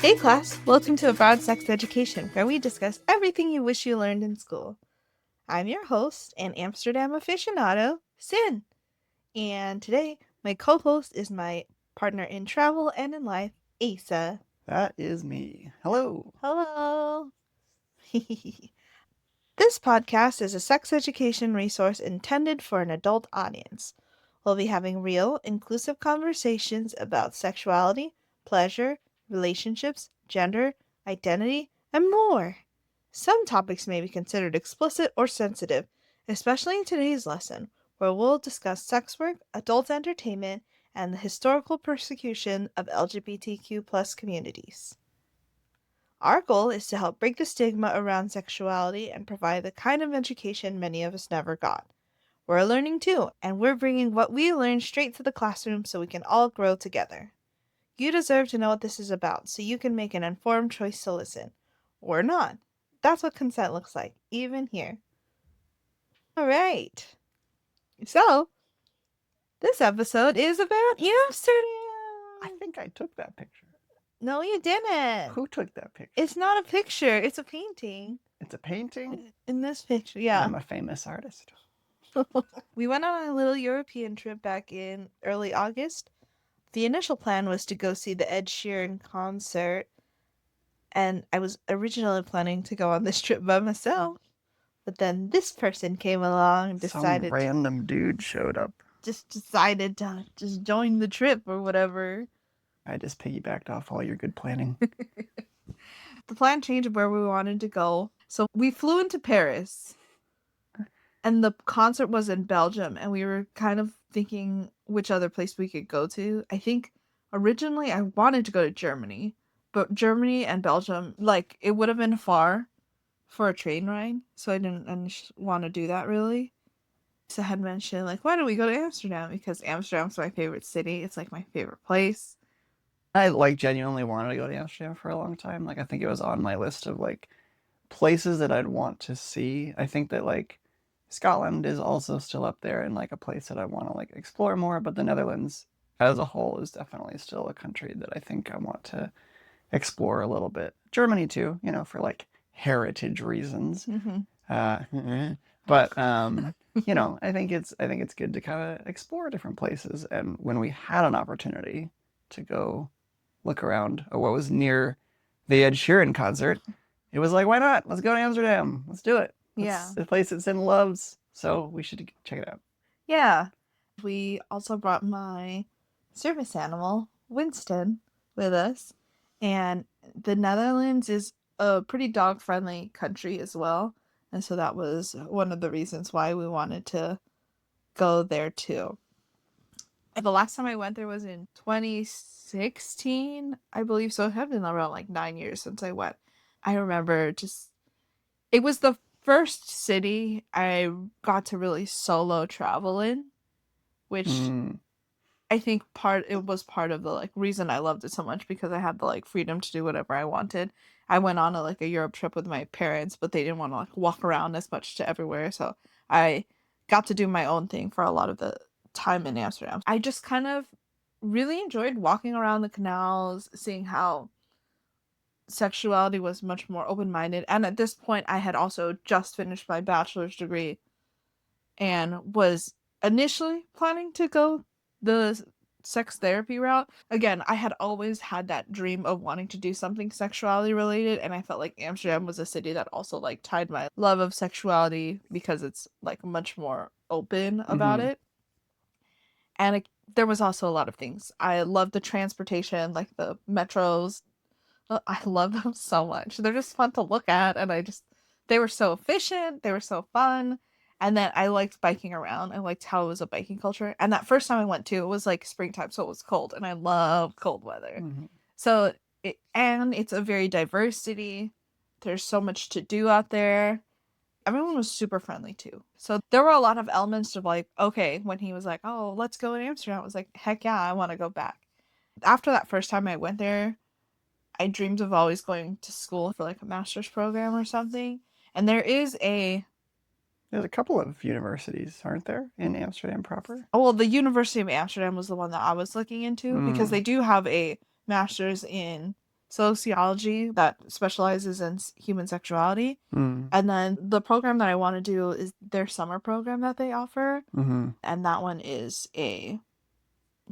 Hey class, welcome to Abroad Sex Education, where we discuss everything you wish you learned in school. I'm your host and Amsterdam aficionado, Cin. And today, my co-host is my partner in travel and in life, Asa. That is me. Hello. Hello! This podcast is a sex education resource intended for an adult audience. We'll be having real, inclusive conversations about sexuality, pleasure, relationships, gender, identity, and more. Some topics may be considered explicit or sensitive, especially in today's lesson, where we'll discuss sex work, adult entertainment, and the historical persecution of LGBTQ communities. Our goal is to help break the stigma around sexuality and provide the kind of education many of us never got. We're learning too, and we're bringing what we learned straight to the classroom so we can all grow together. You deserve to know what this is about so you can make an informed choice to listen. Or not. That's what consent looks like, even here. Alright. So, this episode is about I Amsterdam! think I took that picture. No, you didn't! Who took that picture? It's not a picture, it's a painting. It's a painting? In this picture, yeah. I'm a famous artist. We went on a little European trip back in early August. The initial plan was to go see the Ed Sheeran concert, and I was originally planning to go on this trip by myself. But then this person came along and Some random dude showed up. decided to just join the trip or whatever. I just piggybacked off all your good planning. The plan changed where we wanted to go. So we flew into Paris. And the concert was in Belgium, and we were kind of thinking which other place we could go to. I think originally I wanted to go to Germany, but Germany and Belgium, like, it would have been far for a train ride, so I didn't want to do that really. So I had mentioned, like, why don't we go to Amsterdam? Because Amsterdam's my favorite city. It's like my favorite place. I genuinely wanted to go to Amsterdam for a long time. I think it was on my list of places that I'd want to see. I think that Scotland is also still up there and a place that I want to explore more, but the Netherlands as a whole is definitely still a country that I think I want to explore a little bit. Germany too, for heritage reasons. But I think it's good to kind of explore different places. And when we had an opportunity to go look around what was near the Ed Sheeran concert, it was like, why not? Let's go to Amsterdam. Let's do it. Yeah. It's a place that Sin loves, so we should check it out. Yeah. We also brought my service animal, Winston, with us. And the Netherlands is a pretty dog-friendly country as well. And so that was one of the reasons why we wanted to go there too. And the last time I went there was in 2016, I believe. So it had been around 9 years since I went. I remember it was the first city I got to really solo travel in, which I think it was part of the reason I loved it so much, because I had the freedom to do whatever I wanted. I went on a Europe trip with my parents, but they didn't want to walk around as much to everywhere, so I got to do my own thing for a lot of the time in Amsterdam. I just kind of really enjoyed walking around the canals, seeing how sexuality was much more open-minded. And at this point, I had also just finished my bachelor's degree and was initially planning to go the sex therapy route. Again, I had always had that dream of wanting to do something sexuality related, and I felt like Amsterdam was a city that also tied my love of sexuality, because it's much more open about it. And there was also a lot of things. I love the transportation, the metros. I love them so much. They're just fun to look at, and they were so efficient, they were so fun. And then I liked biking around. I liked how it was a biking culture. And that first time I went to, it was springtime, so it was cold, and I love cold weather. So it's a very diverse city. There's so much to do out there. Everyone was super friendly too. So there were a lot of elements of okay, when he was like, oh, let's go to Amsterdam, I was like, heck yeah, I want to go back. After that first time I went there, I dreamed of always going to school for a master's program or something. And there's a couple of universities, aren't there, in Amsterdam proper? Oh, well, the University of Amsterdam was the one that I was looking into, because they do have a master's in sociology that specializes in human sexuality. Mm. And then the program that I want to do is their summer program that they offer. Mm-hmm. And that one is a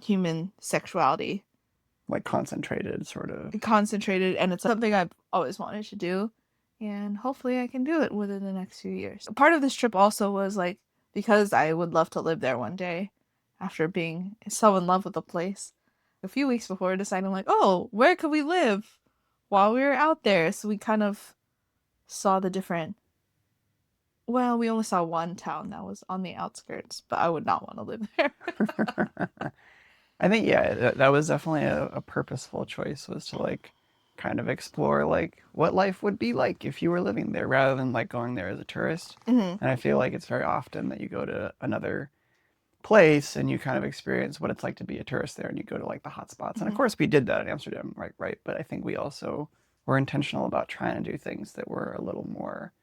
human sexuality Like concentrated, sort of. concentrated. And it's something I've always wanted to do. And hopefully I can do it within the next few years. Part of this trip also was like, because I would love to live there one day after being so in love with the place. A few weeks before deciding, like, oh, where could we live while we were out there? So we kind of saw the different. Well, we only saw one town that was on the outskirts, but I would not want to live there. I think yeah, that was definitely a purposeful choice, was to like kind of explore like what life would be like if you were living there rather than like going there as a tourist. Hmm. And I feel like it's very often that you go to another place and you kind of experience what it's like to be a tourist there, and you go to like the hot spots. And of Hmm. course we did that in Amsterdam, right? But I think we also were intentional about trying to do things that were a little more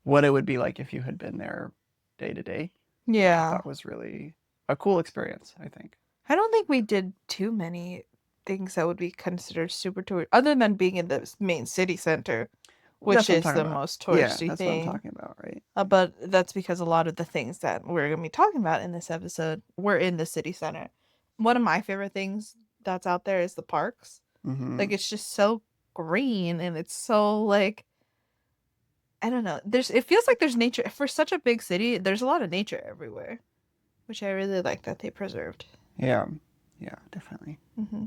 what it would be like if you had been there day to day, which I Yeah. thought was really a cool experience, I think. I don't think we did too many things that would be considered super tourist, other than being in the main city center, which That's what I'm is talking the about. most Yeah, touristy that's what I'm thing. talking about, right? But that's because a lot of the things that we're going to be talking about in this episode were in the city center. One of my favorite things that's out there is the parks. Mm-hmm. Like, it's just so green and it's so like, I don't know. It feels like there's nature for such a big city. There's a lot of nature everywhere, which I really like that they preserved. Yeah, yeah, definitely. Hmm.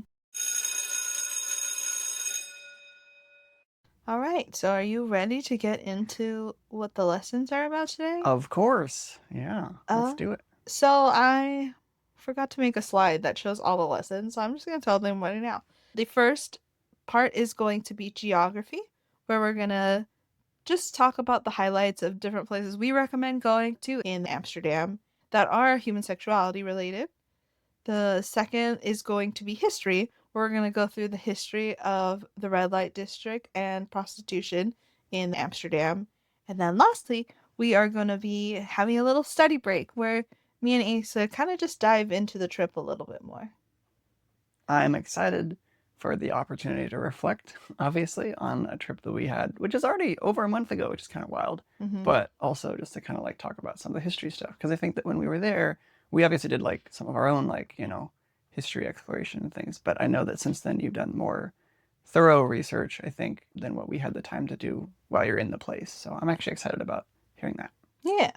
All right. So, are you ready to get into what the lessons are about today? Of course. Yeah, let's Uh, do it. so I forgot to make a slide that shows all the lessons, so I'm just gonna tell them right now. The first part is going to be geography, where we're gonna just talk about the highlights of different places we recommend going to in Amsterdam that are human sexuality related. The second is going to be history. We're going to go through the history of the red light district and prostitution in Amsterdam. And then lastly, we are going to be having a little study break where me and Asa kind of just dive into the trip a little bit more. I'm excited for the opportunity to reflect, obviously, on a trip that we had, which is already over a month ago, which is kind of wild, Hmm. but also just to kind of like talk about some of the history stuff. Because I think that when we were there, we obviously did like some of our own, like, history exploration and things. But I know that since then you've done more thorough research, I think, than what we had the time to do while you're in the place. So I'm actually excited about hearing that. Yeah.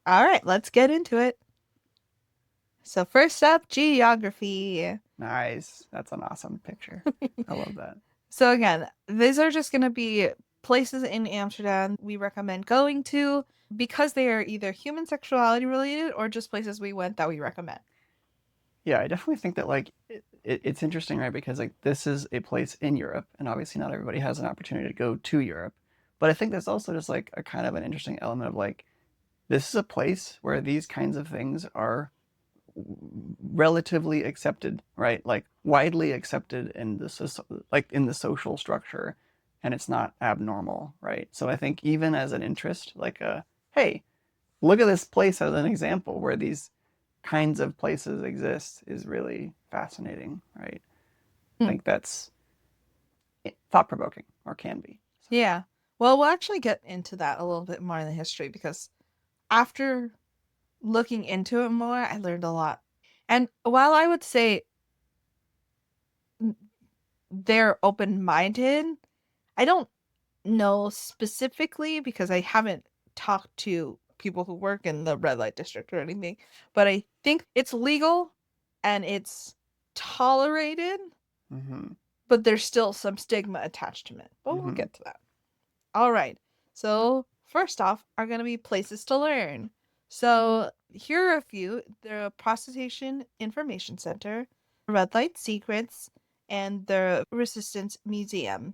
All right, let's get into it. So, first up, geography. Nice. That's an awesome picture. I love that. So again, these are just going to be places in Amsterdam we recommend going to because they are either human sexuality related or just places we went that we recommend. Yeah, I definitely think that like it's interesting, right? Because like this is a place in Europe, and obviously not everybody has an opportunity to go to Europe. But I think that's also just like a kind of an interesting element of like this is a place where these kinds of things are relatively accepted, right? Like widely accepted in like in the social structure, and it's not abnormal, right? So I think even as an interest, like hey, look at this place as an example where these kinds of places exist is really fascinating, right? I Hmm. think that's thought provoking, or can be. So. Yeah. Well, we'll actually get into that a little bit more in the history because after looking into it more, I learned a lot. And while I would say they're open minded, I don't know specifically because I haven't talked to people who work in the red light district or anything, but I think it's legal and it's tolerated, Mm-hmm. but there's still some stigma attached to it. But we'll Mm-hmm. get to that. All right. So, first off, are going to be places to learn. So, here are a few: the Prostitution Information Center, Red Light Secrets, and the Resistance Museum.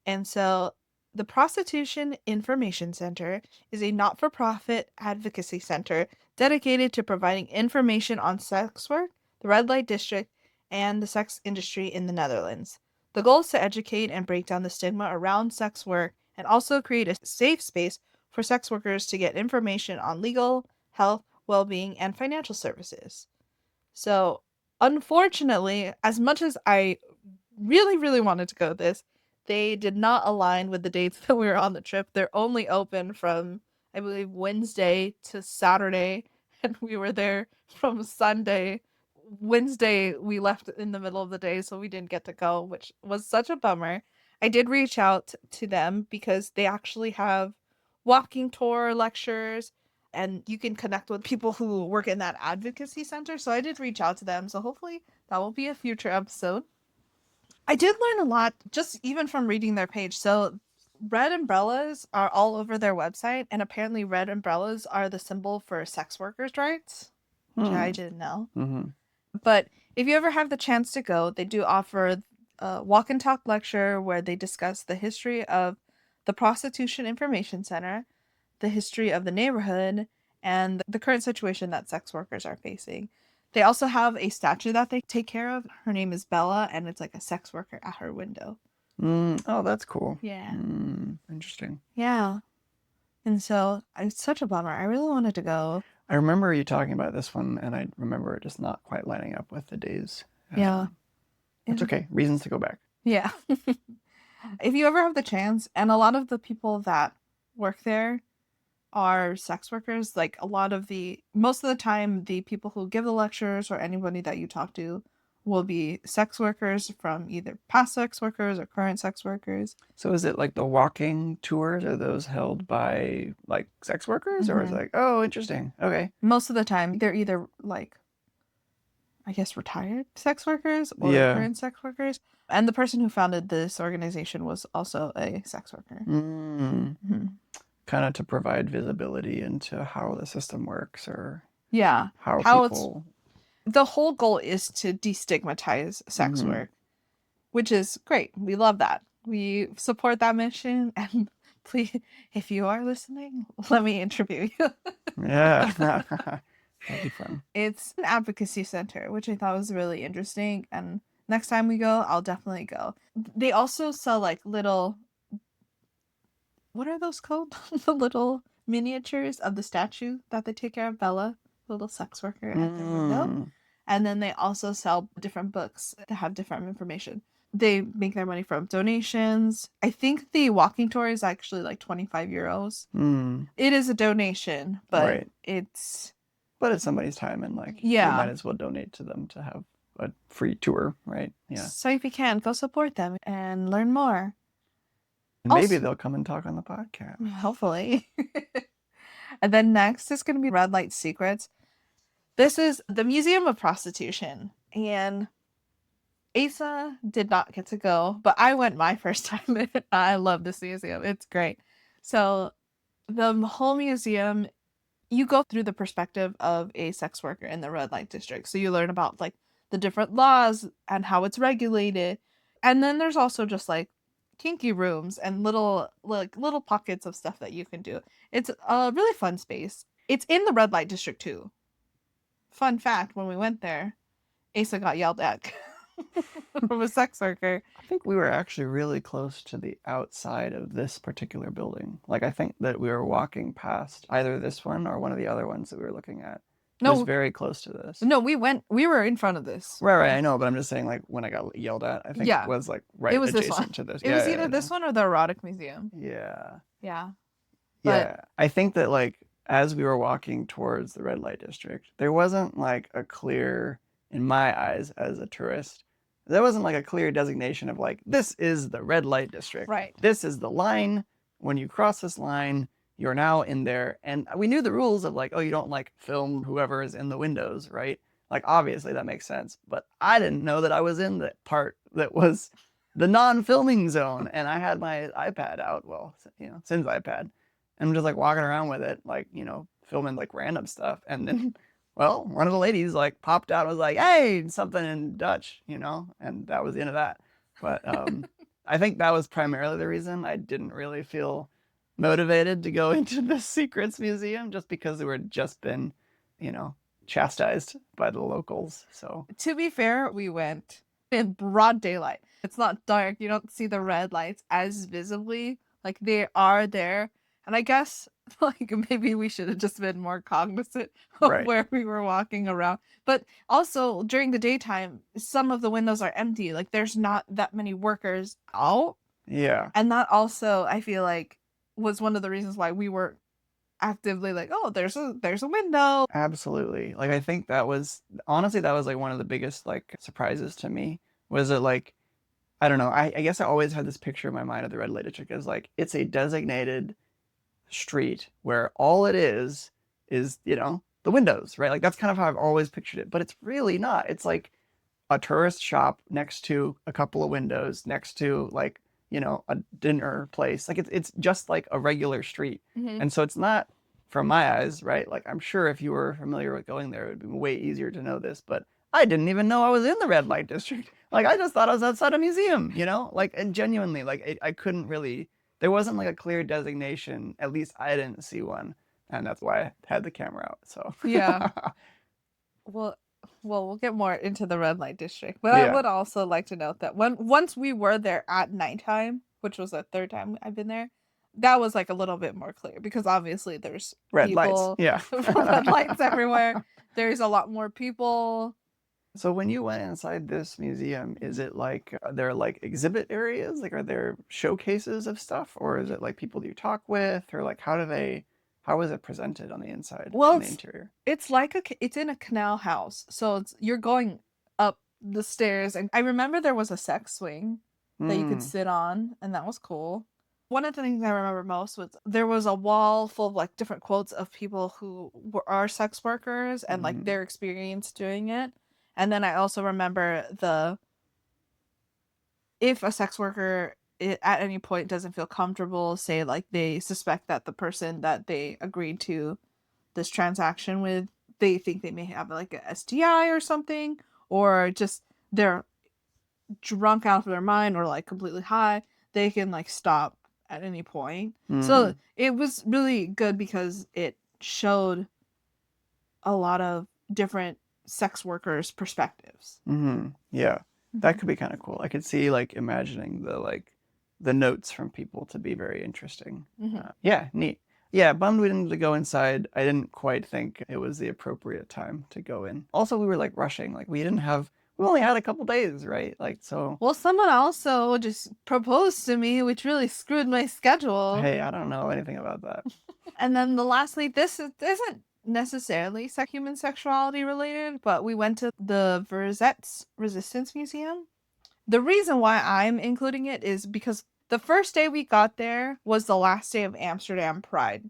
And so the Prostitution Information Center is a not for profit advocacy center dedicated to providing information on sex work, the red light district, and the sex industry in the Netherlands. The goal is to educate and break down the stigma around sex work and also create a safe space for sex workers to get information on legal, health, well being, and financial services. So, unfortunately, as much as I really, really wanted to go to this, they did not align with the dates that we were on the trip. They're only open from, I believe, Wednesday to Saturday, and we were there from Sunday. Wednesday, we left in the middle of the day, so we didn't get to go, which was such a bummer. I did reach out to them because they actually have walking tour lectures, and you can connect with people who work in that advocacy center. So I did reach out to them. So hopefully that will be a future episode. I did learn a lot just even from reading their page. So red umbrellas are all over their website, and apparently red umbrellas are the symbol for sex workers' rights, which I Hmm. didn't know. Mm-hmm. But if you ever have the chance to go, they do offer a walk and talk lecture where they discuss the history of the Prostitution Information Center, the history of the neighborhood, and the current situation that sex workers are facing. They also have a statue that they take care of. Her name is Bella, and it's like a sex worker at her window. Oh, that's cool. Yeah. Interesting. Yeah. And so it's such a bummer. I really wanted to go. I remember you talking about this one, and I remember it just not quite lining up with the days. Yeah. That's okay. Reasons to go back. Yeah. If you ever have the chance, and a lot of the people that work there are sex workers, like most of the time, the people who give the lectures or anybody that you talk to will be sex workers from either past sex workers or current sex workers. So is it like the walking tours? Are those held by like sex workers, or is it Mhm. like, oh, interesting. Okay. Most of the time, they're either like, I guess, retired sex workers or Yeah. current sex workers. And the person who founded this organization was also a sex worker. Mhm. Kind of to provide visibility into how the system works or Yeah. how How it's people. The whole goal is to destigmatize sex Mhm. work, which is great. We love that. We support that mission. And please, if you are listening, let me interview you. Yeah. That'd be fun. It's an advocacy center, which I thought was really interesting. And next time we go, I'll definitely go. They also sell like little, what are those called? The little miniatures of the statue that they take care of, Bella, the little sex worker at their window. Mm. And then they also sell different books that have different information. They make their money from donations. I think the walking tour is actually like 25 euros. Mm. It is a donation, but Right. it's, But it's somebody's time, and like you might yeah. as well donate to them to have a free tour, right? Yeah. So if you can, go support them and learn more. And maybe Also, they'll come and talk on the podcast. hopefully. And then next is going to be Red Light Secrets. This is the Museum of Prostitution. And Asa did not get to go, but I went my first time. I love this museum. It's great. So the whole museum, you go through the perspective of a sex worker in the red light district. So you learn about like the different laws and how it's regulated. And then there's also just like kinky rooms and little pockets of stuff that you can do. It's a really fun space. It's in the red light district too. Fun fact, when we went there, Asa got yelled at from a sex worker. I think we were actually really close to the outside of this particular building. Like, I think that we were walking past either this one or one of the other ones that we were looking at. It was No, very close to this. no, we were in front of this. Right, I know, but I'm just saying, like, when I got yelled at, I think it Yeah, was like it right was this one. adjacent to this. It was either this one or the erotic museum. Yeah. Yeah. But Yeah. I think that, like, as we were walking towards the red light district, there wasn't like a clear, in my eyes as a tourist, there wasn't like a clear designation of like, this is the red light district. right. This is the line. When you cross this line, you're now in there. And we knew the rules of like, oh, you don't like film whoever is in the windows, right? Like, obviously that makes sense. But I didn't know that I was in the part that was the non-filming zone. And I had my iPad out, well, you know, Cin's iPad. And I'm just like walking around with it, like, you know, filming like random stuff. And then, well, one of the ladies like popped out and was like, hey, something in Dutch, you know, and that was the end of that. But I think that was primarily the reason I didn't really feel motivated to go into the Secrets Museum, just because we were just been, you know, chastised by the locals. So, To be fair, we went in broad daylight. It's not dark. You don't see the red lights as visibly. Like they are there. And I guess like maybe we should have just been more cognizant of right. where we were walking around. But also during the daytime, some of the windows are empty. Like there's not that many workers out. Yeah. And that also, I feel like, was one of the reasons why we were actively like, oh, there's a window. Absolutely. Like I think that was honestly that was like one of the biggest like surprises to me was it like I don't know. I guess I always had this picture in my mind of the red light district as like it's a designated street where all it is, you know, the windows, right? Like that's kind of how I've always pictured it, but it's really not. It's like a tourist shop next to a couple of windows, next to like, you know, a dinner place. Like it's just like a regular street. Hmm. And so it's not from my eyes, right? Like I'm sure if you were familiar with going there, it would be way easier to know this, but I didn't even know I was in the red light district. Like I just thought I was outside a museum, you know? Like and genuinely, like I couldn't really there wasn't like a clear designation. At least I didn't see one. And that's why I had the camera out. So Yeah. Well, we'll get more into the red light district, but I yeah, would also like to note that once we were there at nighttime, which was the third time I've been there, that was like a little bit more clear because obviously there's red lights. people, Yeah. red lights everywhere. There's a lot more people. So when you went inside this museum, is it like are there like exhibit areas? Like are there showcases of stuff or is it like people you talk with or like how is it presented on the inside, Well, on the interior? it's like it's in a canal house, so you're going up the stairs, and I remember there was a sex swing that you could Hmm. sit on, and that was cool. One of the things I remember most was there was a wall full of like different quotes of people who are sex workers and like Hmm. their experience doing it. And then I also remember the if a sex worker at any point doesn't feel comfortable, say like they suspect that the person that they agreed to this transaction with, they think they may have like a STI or something, or just they're drunk out of their mind or like completely high, they can like stop at any point. So Hmm. it was really good because it showed a lot of different sex workers' perspectives. Hmm. Yeah. Hmm. That could be kind of cool. I could see like imagining the notes from people to be very interesting. Hmm. Yeah, neat. Yeah, bummed we didn't go inside. I didn't quite think it was the appropriate time to go in. Also, we were like rushing. Like we only had a couple days, right? Like so Well, someone also just proposed to me, which really screwed my schedule. hey, I don't know anything about that. And then the lastly, isn't necessarily human sexuality related, but we went to the Verzet's Resistance Museum. The reason why I'm including it is because the first day we got there was the last day of Amsterdam Pride.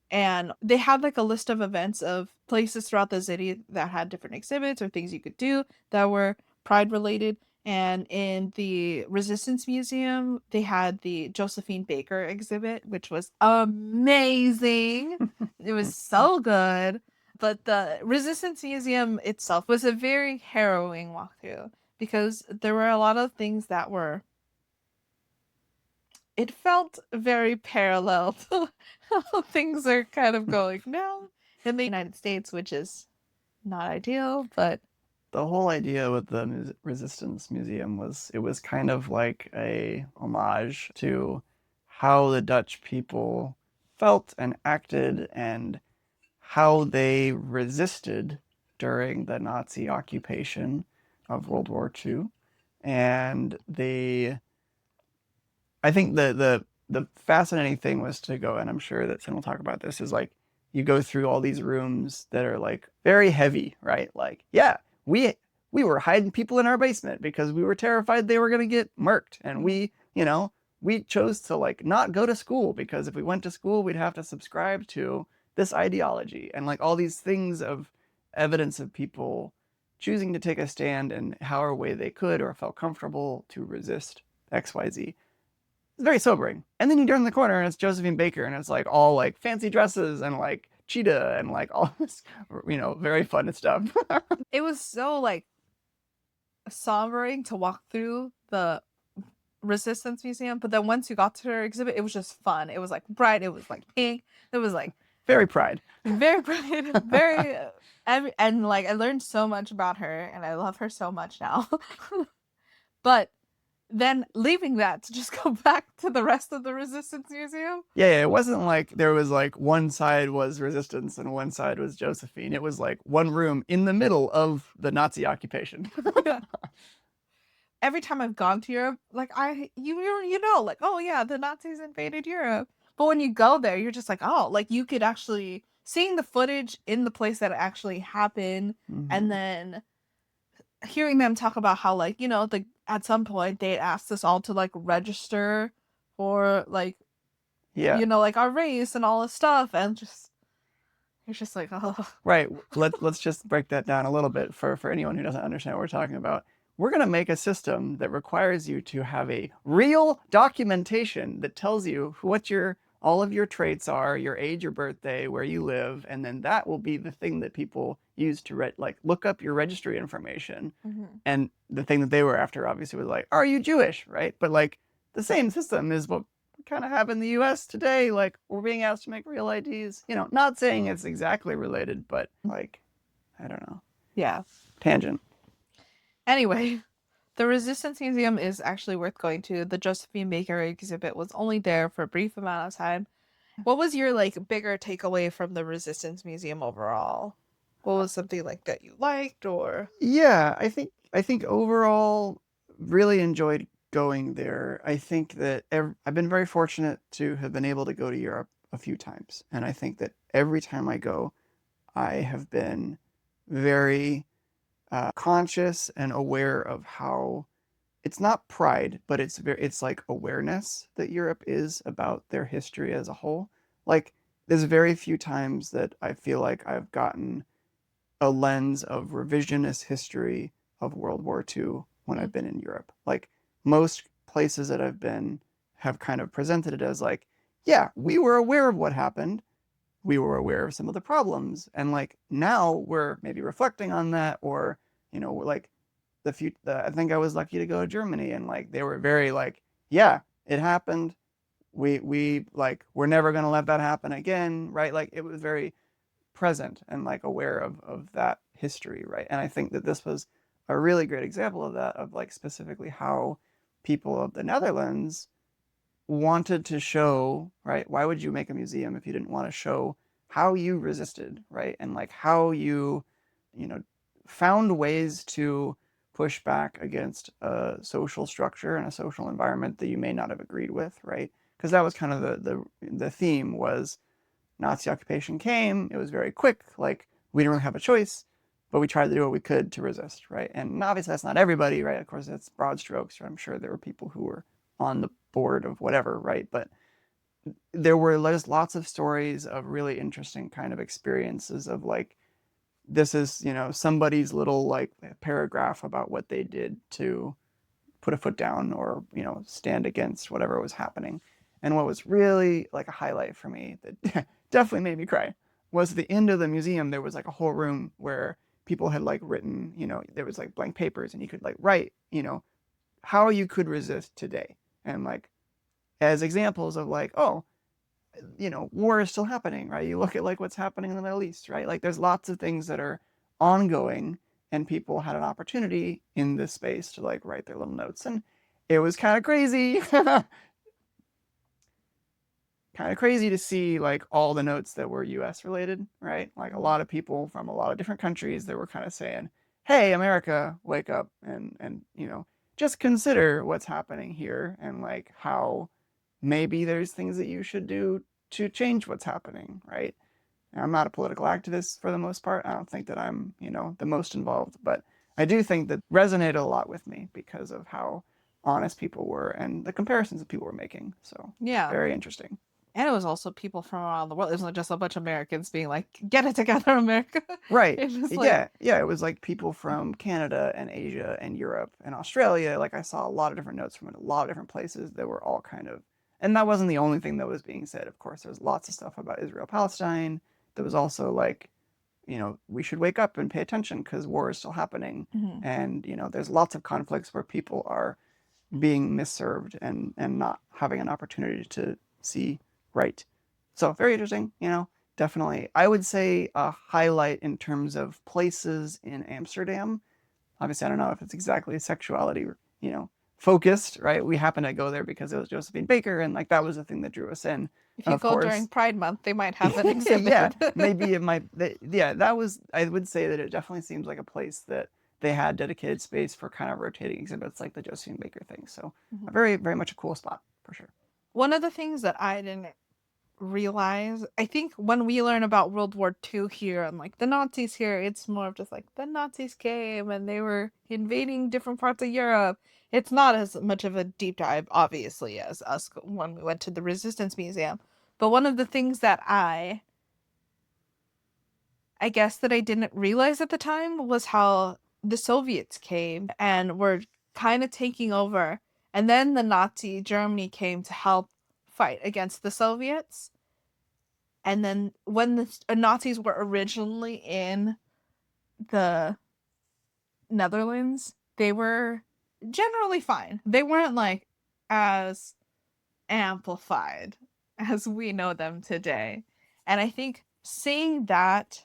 And they had like a list of events of places throughout the city that had different exhibits or things you could do that were pride related. And in the Resistance Museum, they had the Josephine Baker exhibit, which was amazing. It was so good. But the Resistance Museum itself was a very harrowing walkthrough because there were a lot of things that were it felt very parallel to how things are kind of going now in the United States, which is not ideal, but The whole idea with the Resistance Museum was it was kind of like a homage to how the Dutch people felt and acted and how they resisted during the Nazi occupation of World War II. And I think the fascinating thing was to go, and I'm sure that Sin will talk about this, is like you go through all these rooms that are like very heavy, right? Like, yeah, we we were hiding people in our basement because we were terrified they were gonna get murked, and mhm. we chose to like not go to school because if we went to school, we'd have to subscribe to this ideology and like all these things of evidence of people choosing to take a stand in however way they could or felt comfortable to resist XYZ. It's very sobering. And then you turn the corner and it's Josephine Baker and it's like all like fancy dresses and like cheetah and like all this, very fun stuff. It was so like sombering to walk through the Resistance Museum, but then once you got to her exhibit, it was just fun. It was like bright, it was like pink, it was like Very pride. very bright, very and like I learned so much about her and I love her so much now. But then leaving that to just go back to the rest of the Resistance Museum. Yeah, it wasn't like there was like one side was resistance and one side was Josephine. It was like one room in the middle of the Nazi occupation. every time I've gone to Europe, like you know, like, oh yeah, the Nazis invaded Europe. But when you go there, you're just like, oh, like you could actually seeing the footage in the place that it actually happened, and Hmm. then hearing them talk about how, like, you know, the at some point they asked us all to like register for like, Yeah. you know, like our race and all this stuff, and just it's just like, oh. Right. Let's just break that down a little bit for anyone who doesn't understand what we're talking about. We're going to make a system that requires you to have a real documentation that tells you what your all of your traits are, your age, your birthday, where you live, and then that will be the thing that people use to like look up your registry information. Mhm. And the thing that they were after obviously was like, are you Jewish, right? But like the same system is what we kind of have in the US today. Like we're being asked to make real IDs. You know, not saying it's exactly related, but like, I don't know. Yeah. Tangent. Anyway, the Resistance Museum is actually worth going to. The Josephine Baker exhibit was only there for a brief amount of time. What was your like bigger takeaway from the Resistance Museum overall? What was something like that you liked or Yeah, I think overall really enjoyed going there. I think that I've been very fortunate to have been able to go to Europe a few times, and I think that every time I go, I have been very conscious and aware of how it's not pride, but it's like awareness that Europe is about their history as a whole. Like there's very few times that I feel like I've gotten a lens of revisionist history of World War II when mm, I've been in Europe. Like most places that I've been have kind of presented it as like, yeah, we were aware of what happened. We were aware of some of the problems. And like now we're maybe reflecting on that or, we're like I think I was lucky to go to Germany and like they were very like, yeah, it happened. We like we're never gonna let that happen again, right? Like it was very present and like aware of that history, right? And I think that this was a really great example of that, of like specifically how people of the Netherlands wanted to show, right? Why would you make a museum if you didn't want to show how you resisted, right? And like how you know, found ways to push back against a social structure and a social environment that you may not have agreed with, right? Because that was kind of the theme was Nazi occupation came, it was very quick. Like we didn't really have a choice, but we tried to do what we could to resist, right? And obviously that's not everybody, right? Of course, that's broad strokes. I'm sure there were people who were on the board of whatever, right? But there were just lots of stories of really interesting kind of experiences of like this is somebody's little like paragraph about what they did to put a foot down or stand against whatever was happening. And what was really like a highlight for me that definitely made me cry was the end of the museum. There was like a whole room where people had like written, there was like blank papers and you could like write, how you could resist today. And like as examples of like, oh, war is still happening, right? You look at like what's happening in the Middle East, right? Like there's lots of things that are ongoing and people had an opportunity in this space to like write their little notes. And it was kind of crazy. Kind of crazy to see like all the notes that were US related, right? Like a lot of people from a lot of different countries that were kind of saying, "Hey, America, wake up and just consider what's happening here and like how maybe there's things that you should do to change what's happening, right?" And I'm not a political activist for the most part. I don't think that I'm, the most involved, but I do think that resonated a lot with me because of how honest people were and the comparisons that people were making. So yeah. very interesting. And it was also people from around the world. It wasn't just a bunch of Americans being like, "Get it together, America." Right. It was like, Yeah. Yeah. It was like people from Canada and Asia and Europe and Australia. Like I saw a lot of different notes from a lot of different places that were all kind of, and that wasn't the only thing that was being said. Of course, there's lots of stuff about Israel Palestine. There was also like, we should wake up and pay attention because war is still happening. mhm. And, there's lots of conflicts where people are being misserved and not having an opportunity to see right. So very interesting, definitely. I would say a highlight in terms of places in Amsterdam. Obviously, I don't know if it's exactly sexuality, focused, right? We happened to go there because it was Josephine Baker, and like that was the thing that drew us in. If you Of go during course, Pride Month, they might have an yeah, exhibit. maybe it might. Yeah, that was. I would say that it definitely seems like a place that they had dedicated space for kind of rotating exhibits like the Josie and Baker thing. So a Mhm. very, very much a cool spot for sure. One of the things that I didn't realize, I think when we learn about World War II here and like the Nazis here, it's more of just like the Nazis came and they were invading different parts of Europe. It's not as much of a deep dive, obviously, as us when we went to the Resistance Museum. But one of the things that I guess that I didn't realize at the time was how the Soviets came and were kind of taking over. And then the Nazi Germany came to help fight against the Soviets. And then when the Nazis were originally in the Netherlands, they were generally fine. They weren't like as amplified as we know them today. And I think seeing that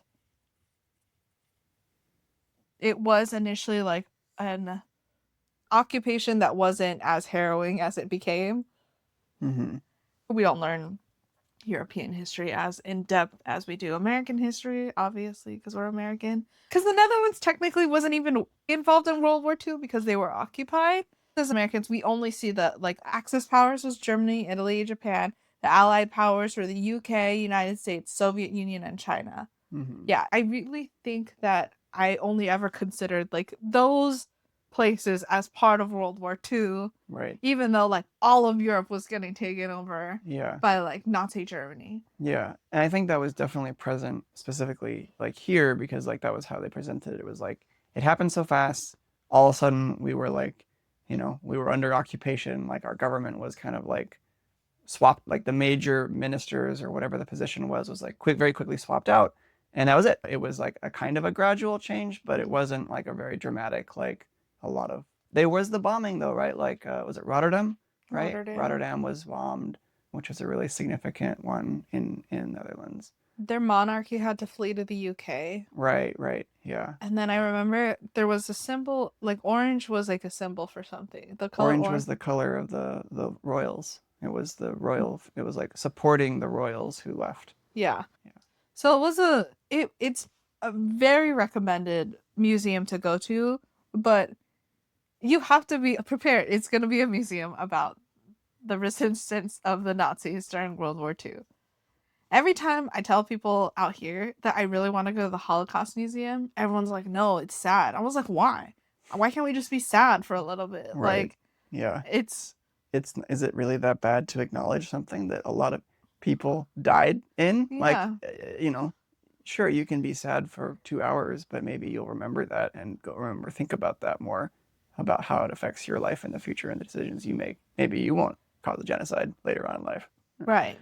it was initially like an occupation that wasn't as harrowing as it became. Mm-hmm. We don't learn European history as in depth as we do American history, obviously, because we're American. Because the Netherlands technically wasn't even involved in World War II because they were occupied. As Americans, we only see the like Axis powers was Germany, Italy, Japan. The Allied powers were the UK, United States, Soviet Union, and China. Mm-hmm. Yeah, I really think that I only ever considered like those places as part of World War II, Right. even though like all of Europe was getting taken over Yeah. by like Nazi Germany. Yeah. And I think that was definitely present specifically like here because like that was how they presented it. It was like it happened so fast. All of a sudden we were like, we were under occupation. Like our government was kind of like swapped, like the major ministers or whatever the position was like very quickly swapped out. And that was it. It was like a kind of a gradual change, but it wasn't like a very dramatic, like a lot of, there was the bombing though, right? Like, was it Rotterdam? Right? Rotterdam. Rotterdam was bombed, which was a really significant one in Netherlands. Their monarchy had to flee to the UK. Right, right. Yeah. And then I remember there was a symbol, like orange was like a symbol for something. The color Orange orange. was the color of the royals. It was the royal, it was like supporting the royals who left. Yeah. Yeah. So it's a very recommended museum to go to, but you have to be prepared. It's going to be a museum about the resistance of the Nazis during World War II. Every time I tell people out here that I really want to go to the Holocaust Museum, everyone's like, "No, it's sad." I was like, "Why? Why can't we just be sad for a little bit?" Right. Like Yeah. it's Is it really that bad to acknowledge something that a lot of people died in? Like, yeah. sure, you can be sad for 2 hours, but maybe you'll remember that and think about that more, about how it affects your life in the future and the decisions you make. Maybe you won't cause a genocide later on in life. Right.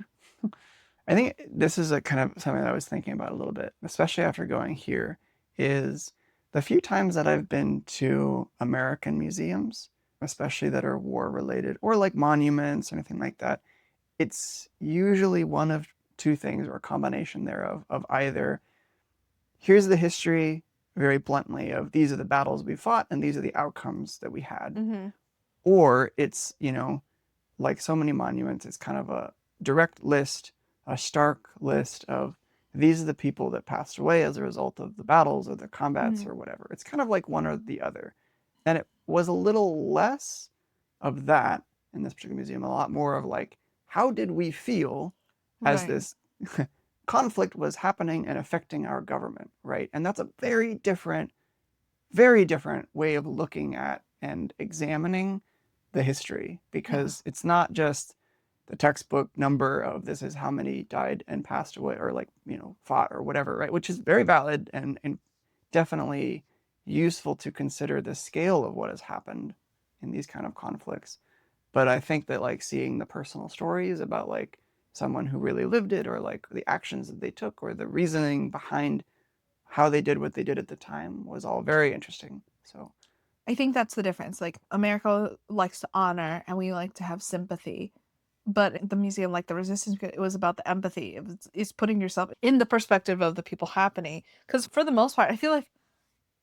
I think this is a kind of something that I was thinking about a little bit, especially after going here, is the few times that I've been to American museums, especially that are war related or like monuments or anything like that, it's usually one of two things or a combination thereof of either here's the history very bluntly of these are the battles we fought and these are the outcomes that we had, Mhm. or it's, like so many monuments, it's kind of a direct list, a stark list of these are the people that passed away as a result of the battles or the combats Mhm. or whatever. It's kind of like one or the other. And it was a little less of that in this particular museum, a lot more of like, how did we feel as Right. this conflict was happening and affecting our government, right? And that's a very different way of looking at and examining the history Yeah. because it's not just the textbook number of this is how many died and passed away or like, fought or whatever, right? Which is very valid and definitely useful to consider the scale of what has happened in these kind of conflicts. But I think that like seeing the personal stories about like someone who really lived it or like the actions that they took or the reasoning behind how they did what they did at the time was all very interesting. So, I think that's the difference. Like America likes to honor and we like to have sympathy. But the museum, like the resistance, it was about the empathy. It's putting yourself in the perspective of the people happening. Because for the most part, I feel like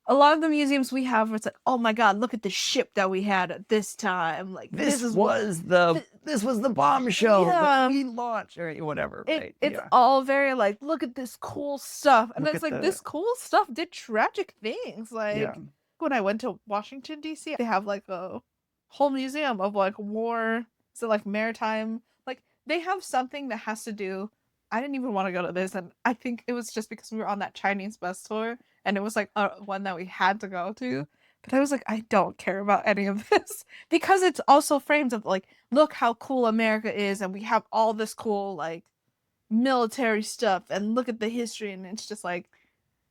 a lot of the museums we have, it's like, oh my god, look at the ship that we had at this time. Like this is what, th- this was the bombshell that yeah. we launched or whatever, right? It's Yeah. all very like, look at this cool stuff, and Look it's at like the this cool stuff did tragic things. yeah. Like When I went to Washington, D.C., they have like a whole museum of like war, so like maritime, like they have something that has to do. I didn't even want to go to this, and I think it was just because we were on that Chinese bus tour, and it was like one that we had to go to. But I was like, I don't care about any of this because it's also frames of like, look how cool America is, and we have all this cool like military stuff, and look at the history, and it's just like,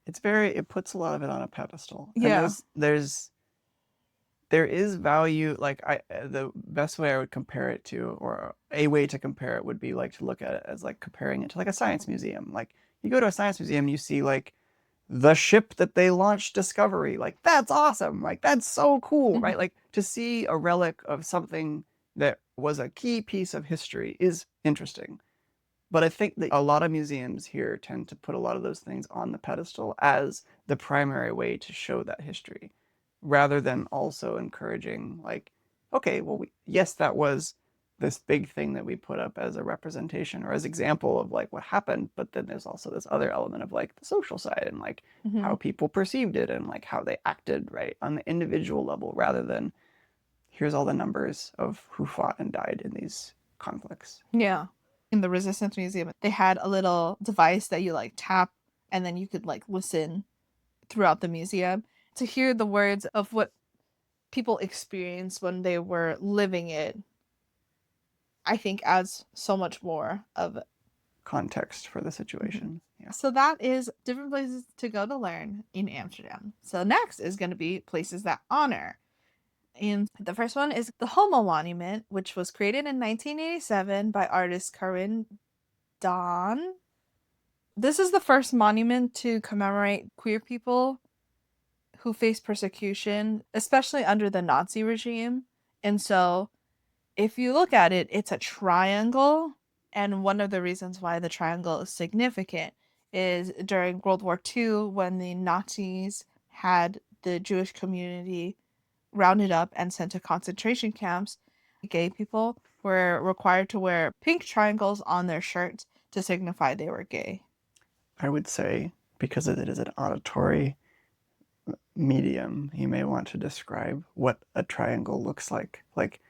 it puts a lot of it on a pedestal. And yeah. there is value, like the best way I would compare it to, or a way to compare it would be like to look at it as like comparing it to like a science museum. Like you go to a science museum, you see like the ship that they launched Discovery. Like that's awesome. Like that's so cool, Mhm. right? Like to see a relic of something that was a key piece of history is interesting. But I think that a lot of museums here tend to put a lot of those things on the pedestal as the primary way to show that history, rather than also encouraging, like, okay, well, yes, that was this big thing that we put up as a representation or as example of like what happened, but then there's also this other element of like the social side and like how Mhm. people perceived it and like how they acted, right, on the individual level, rather than here's all the numbers of who fought and died in these conflicts. Yeah. In the Resistance Museum, they had a little device that you like tap and then you could like listen throughout the museum to hear the words of what people experienced when they were living it. I think adds so much more of it. Context for the Mhm. situation. Yeah. So that is different places to go to learn in Amsterdam. So next is going to be places that honor. And the first one is the Homo Monument, which was created in 1987 by artist Corinne Dawn. This is the first monument to commemorate queer people who faced persecution, especially under the Nazi regime. And so, if you look at it, it's a triangle. And one of the reasons why the triangle is significant is during World War II, when the Nazis had the Jewish community rounded up and sent to concentration camps, gay people were required to wear pink triangles on their shirts to signify they were gay. I would say because it is an auditory medium, you may want to describe what a triangle looks like. Like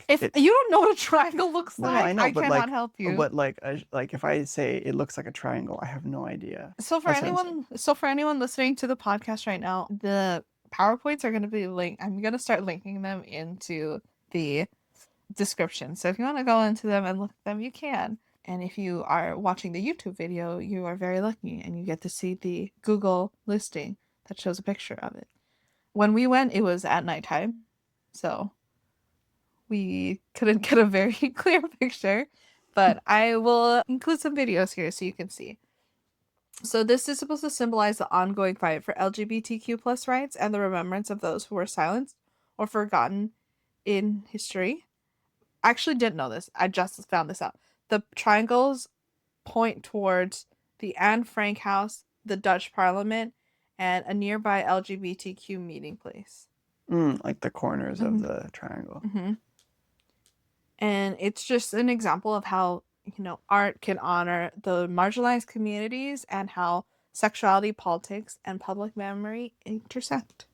If it. you don't know what a triangle looks No, no, I like, know, I cannot help you. like if I say it looks like a triangle, I have no idea. That's what I'm saying. So for anyone listening to the podcast right now, the PowerPoints are going to be linked. I'm going to start linking them into the description. So if you want to go into them and look at them, you can. And if you are watching the YouTube video, you are very lucky and you get to see the Google listing that shows a picture of it. When we went, it was at nighttime. So we couldn't get a very clear picture, but I will include some videos here so you can see. So this is supposed to symbolize the ongoing fight for LGBTQ plus rights and the remembrance of those who were silenced or forgotten in history. I actually didn't know this. I just found this out. The triangles point towards the Anne Frank House, the Dutch Parliament, and a nearby LGBTQ meeting place. Like the corners of Mm-hmm. the triangle. Mm-hmm. And it's just an example of how, art can honor the marginalized communities and how sexuality, politics, and public memory intersect.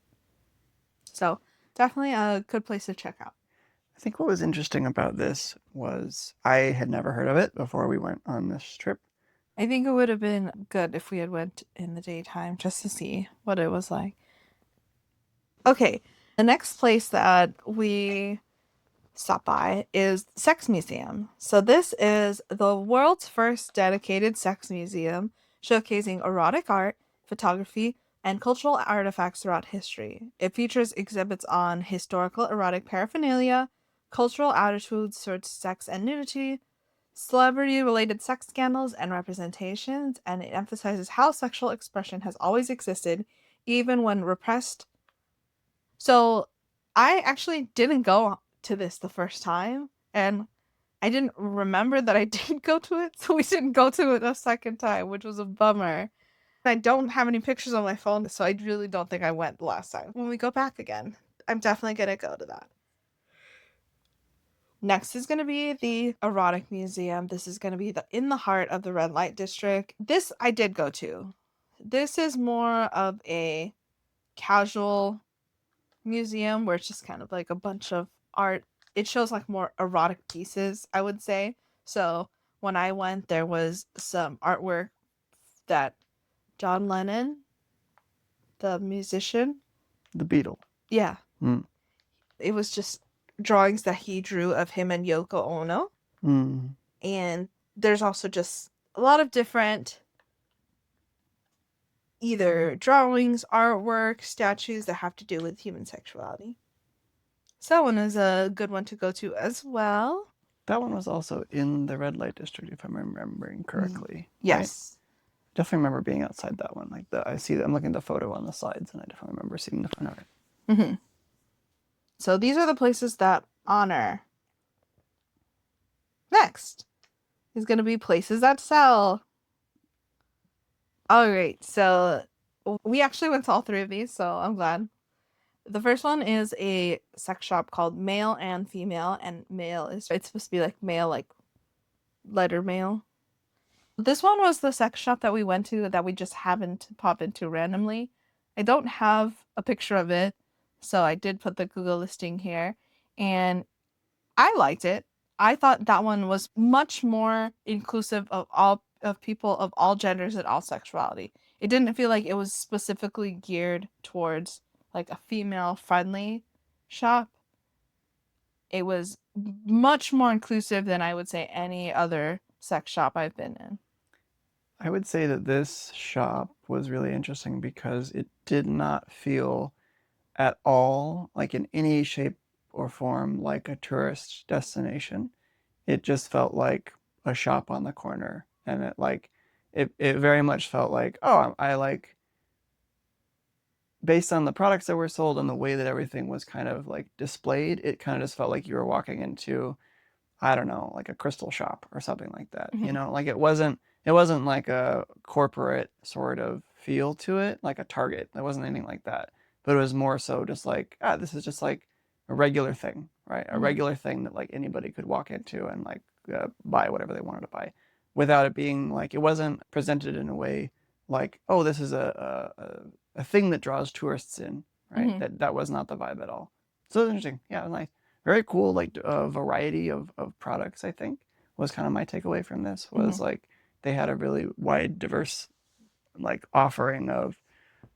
So, definitely a good place to check out. I think what was interesting about this was I had never heard of it before we went on this trip. I think it would have been good if we had went in the daytime just to see what it was like. Okay, the next place that we stop by is Sex Museum. So this is the world's first dedicated sex museum showcasing erotic art, photography, and cultural artifacts throughout history. It features exhibits on historical erotic paraphernalia, cultural attitudes towards sex and nudity, celebrity related sex scandals and representations, and it emphasizes how sexual expression has always existed, even when repressed. So I actually didn't go to this the first time, and I didn't remember that I did go to it, so we didn't go to it a second time, which was a bummer. I don't have any pictures on my phone, so I really don't think I went the last time. When we go back again, I'm definitely gonna go to that. Next is going to be the Erotic Museum. This is going to be in the heart of the red light district. This I did go to. This is more of a casual museum where it's just kind of like a bunch of art. It shows like more erotic pieces, I would say. So when I went, there was some artwork that John Lennon, the musician, The Beetle. yeah, Mm. it was just drawings that he drew of him and Yoko Ono. Mm. And there's also just a lot of different either drawings, artwork, statues that have to do with human sexuality. So that one is a good one to go to as well. That one was also in the red light district, if I'm remembering correctly, right? Yes. Definitely remember being outside that one. Like I see, I'm looking at the photo on the sides, and I definitely remember seeing the front of it. Hmm. So these are the places that honor. Next is going to be places that sell. All right. So we actually went to all three of these, so I'm glad. The first one is a sex shop called Male and Female, and male is it's supposed to be like male, like letter male. This one was the sex shop that we went to that we just happened to pop into randomly. I don't have a picture of it, so I did put the Google listing here, and I liked it. I thought that one was much more inclusive of all of people of all genders and all sexuality. It didn't feel like it was specifically geared towards like a female friendly shop. It was much more inclusive than I would say any other sex shop I've been in. I would say that this shop was really interesting because it did not feel at all like in any shape or form like a tourist destination. It just felt like a shop on the corner, and it very much felt like, oh, I like, based on the products that were sold and the way that everything was kind of like displayed, it kind of just felt like you were walking into, I don't know, like a crystal shop or something like that. You Mhm. know, like it wasn't like a corporate sort of feel to it, like a Target. It wasn't anything like that. But it was more so just like, this is just like a regular thing, right? A Mhm. regular thing that like anybody could walk into and like buy whatever they wanted to buy, without it being like, it wasn't presented in a way like, oh, this is a thing that draws tourists in, right? Mhm. That was not the vibe at all. So it was interesting. Yeah, it was nice. Very cool, like a variety of products. I think was kind of my takeaway from this, was Mhm. like they had a really wide, diverse like offering of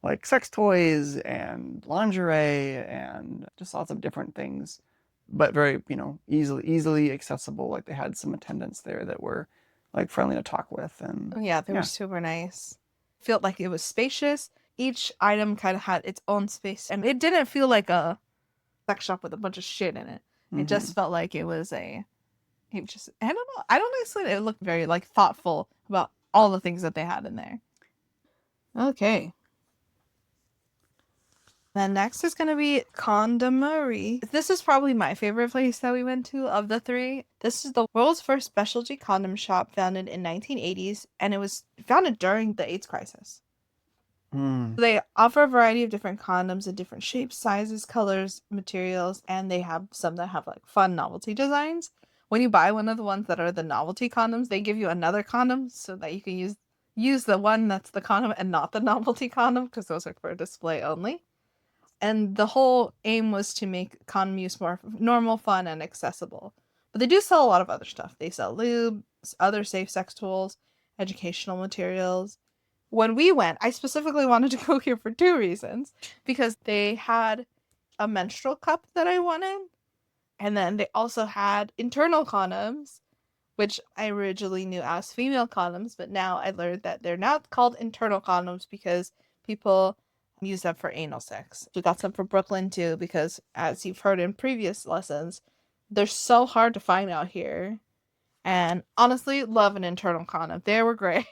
like sex toys and lingerie and just lots of different things, but very, easily accessible. Like they had some attendants there that were like friendly to talk with, and Yeah, they were yeah. super nice. Felt like it was spacious. Each item kind of had its own space, and it didn't feel like a sex shop with a bunch of shit in it. It Hmm. just felt like it was a. It just I don't know. I don't know. Explain it. It looked very like thoughtful about all the things that they had in there. Okay. Then next is going to be Condomery. This is probably my favorite place that we went to of the three. This is the world's first specialty condom shop founded in 1980s, and it was founded during the AIDS crisis. Mm. They offer a variety of different condoms in different shapes, sizes, colors, materials, and they have some that have like fun novelty designs. When you buy one of the ones that are the novelty condoms, they give you another condom so that you can use the one that's the condom and not the novelty condom because those are for display only. And the whole aim was to make condom use more normal, fun, and accessible. But they do sell a lot of other stuff. They sell lube, other safe sex tools, educational materials. When we went, I specifically wanted to go here for two reasons. Because they had a menstrual cup that I wanted, and then they also had internal condoms, which I originally knew as female condoms, but now I learned that they're not called internal condoms because people use them for anal sex. We got some from Brooklyn too because, as you've heard in previous lessons, they're so hard to find out here. And honestly, love an internal condom. They were great.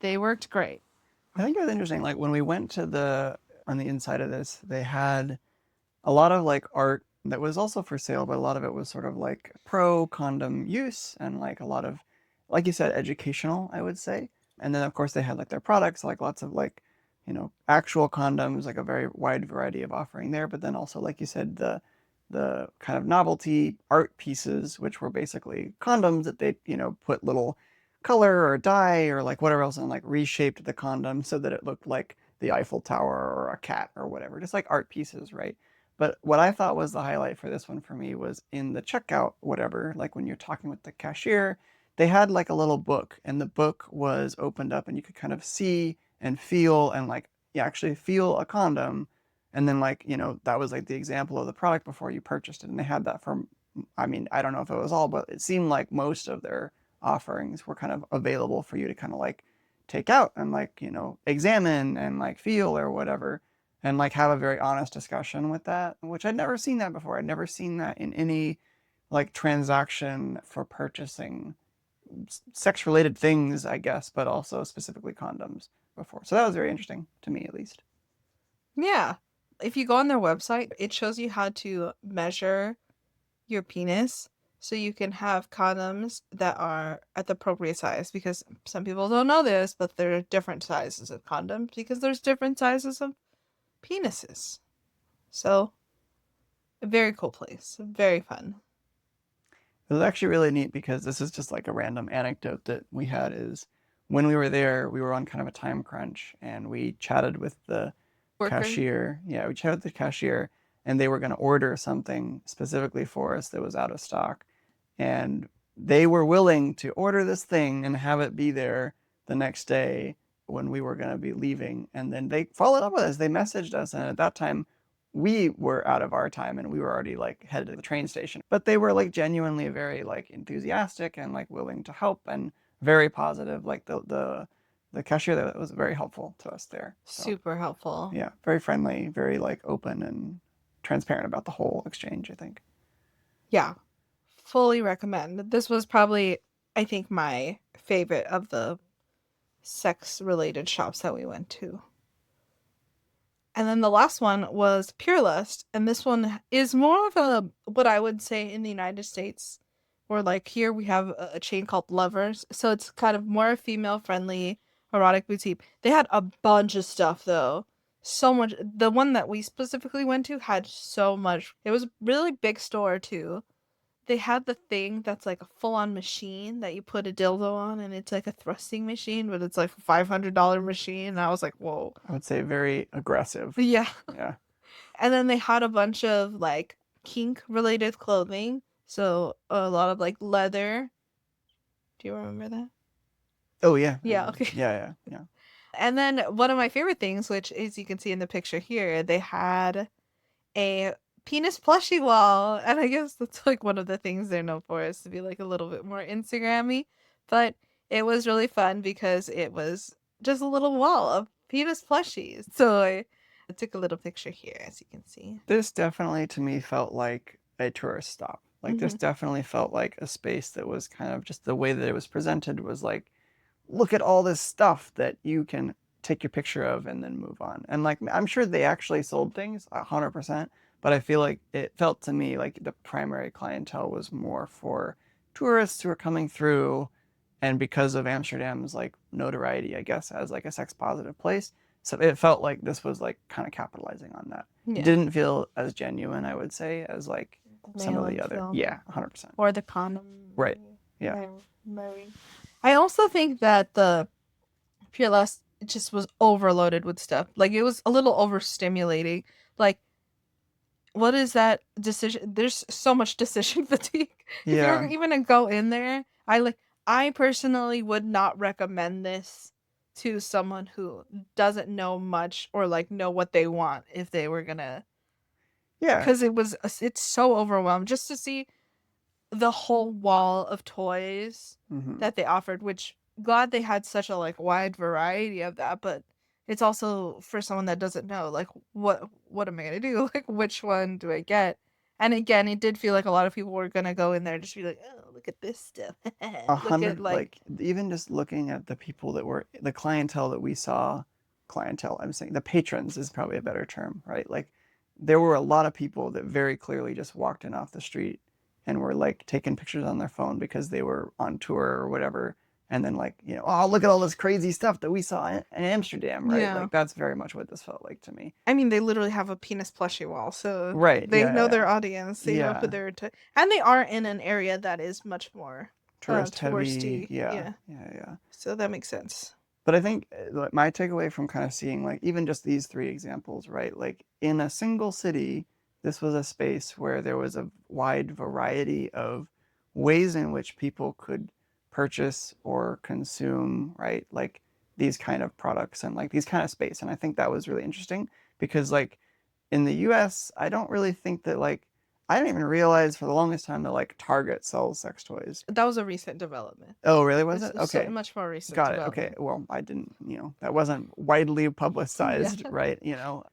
They worked great. I think it was interesting. Like when we went to on the inside of this, they had a lot of like art that was also for sale, but a lot of it was sort of like pro condom use and like a lot of, like you said, educational, I would say. And then of course they had like their products, like lots of like, actual condoms, like a very wide variety of offering there. But then also, like you said, the kind of novelty art pieces, which were basically condoms that they, put little color or dye or like whatever else and like reshaped the condom so that it looked like the Eiffel Tower or a cat or whatever, just like art pieces, right? But what I thought was the highlight for this one for me was in the checkout, whatever, like when you're talking with the cashier, they had like a little book, and the book was opened up, and you could kind of see and feel and like you actually feel a condom. And then, like, that was like the example of the product before you purchased it. And they had that for, I mean, I don't know if it was all, but it seemed like most of their offerings were kind of available for you to kind of like take out and like, examine and like feel or whatever, and like have a very honest discussion with that, which I'd never seen that before. I'd never seen that in any like transaction for purchasing sex related things, I guess, but also specifically condoms before. So that was very interesting to me, at least. Yeah. If you go on their website, it shows you how to measure your penis so you can have condoms that are at the appropriate size, because some people don't know this, but there are different sizes of condoms because there's different sizes of penises. So, a very cool place. Very fun. It was actually really neat because this is just like a random anecdote that we had is when we were there, we were on kind of a time crunch and we chatted with the Worker. cashier. Yeah, we chatted with the cashier and they were going to order something specifically for us that was out of stock. And they were willing to order this thing and have it be there the next day when we were going to be leaving. And then they followed up with us. They messaged us. And at that time, we were out of our time and we were already like headed to the train station. But they were like genuinely very like enthusiastic and like willing to help and very positive. Like the cashier that was very helpful to us there. So Super helpful. yeah, very friendly, very like open and transparent about the whole exchange, I think. Yeah. Fully recommend. This was probably, I think, my favorite of the sex related shops that we went to. And then the last one was Pure Lust, and this one is more of a what I would say in the United States, or like here we have a chain called Lovers, so it's kind of more female friendly erotic boutique. They had a bunch of stuff though. So much. The one that we specifically went to had so much. It was a really big store too. They had the thing that's like a full-on machine that you put a dildo on, and it's like a thrusting machine, but it's like a $500 machine. And I was like, whoa. I would say very aggressive. Yeah. Yeah. And then they had a bunch of like kink related clothing. So a lot of like leather. Do you remember that? Oh yeah. Yeah, okay. Yeah, yeah, yeah. And then one of my favorite things, which as you can see in the picture here, they had a penis plushie wall. And I guess that's like one of the things they're known for, is to be like a little bit more Instagrammy. But it was really fun because it was just a little wall of penis plushies. So I took a little picture here, as you can see. This definitely to me felt like a tourist stop. Like this Hmm. definitely felt like a space that was kind of just the way that it was presented was like, look at all this stuff that you can take your picture of and then move on. And like I'm sure they actually sold things 100%, but I feel like it felt to me like the primary clientele was more for tourists who are coming through, and because of Amsterdam's like notoriety, I guess, as like a sex positive place. So it felt like this was like kind of capitalizing on that. It Yeah. didn't feel as genuine, I would say, as like some of Male the and other. film. Yeah, 100%. Or the condom. Right. Yeah. Mary. I also think that the PLS just was overloaded with stuff. Like it was a little overstimulating. Like, what is that decision? There's so much decision fatigue. If you're Yeah. even to go in there, I personally would not recommend this to someone who doesn't know much or like know what they want if they were gonna, Yeah. because it's so overwhelmed just to see the whole wall of toys Hmm. that they offered, which glad they had such a like wide variety of that, but it's also for someone that doesn't know, like what am I gonna do? Like which one do I get? And again, it did feel like a lot of people were gonna go in there and just be like, oh, look at this stuff. A Look at hundred, like like even just looking at the people that were the clientele that we saw, clientele, I'm saying the patrons is probably a better term, right? Like there were a lot of people that very clearly just walked in off the street and were like taking pictures on their phone because they were on tour or whatever. And then like, oh, look at all this crazy stuff that we saw in Amsterdam, right? yeah. Like that's very much what this felt like to me. I mean, they literally have a penis plushie wall, so Right. they Yeah. know Yeah. their audience. They know who Yeah. they're and they are in an area that is much more Tourist heavy. touristy. Yeah. Yeah, Yeah. Yeah. so that makes sense. But I think my takeaway from kind of seeing like even just these three examples, right? Like in a single city, this was a space where there was a wide variety of ways in which people could purchase or consume, right? Like these kind of products and like these kind of space. And I think that was really interesting because like in the US, I don't really think that like I didn't even realize for the longest time that like Target sells sex toys. That was a recent development. Oh, really? Was It's it? so Okay. much more recent Got it. Okay. development. Well, I didn't, that wasn't widely Yeah. publicized, right?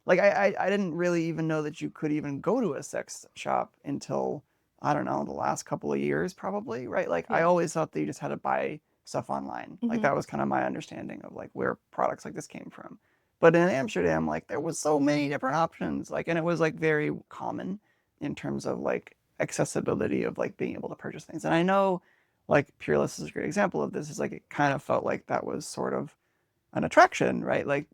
Like I didn't really even know that you could even go to a sex shop until, I don't know, the last couple of years, probably, right? Like I Yeah. always thought that you just had to buy stuff online. Like Hmm. that was kind of my understanding of like where products like this came from. But in Amsterdam, like there was so many different options, like, and it was like very common in terms of like accessibility of like being able to purchase things. And I know like Peerless is a great example of this. Is like it kind of felt like that was sort of an attraction, right? Like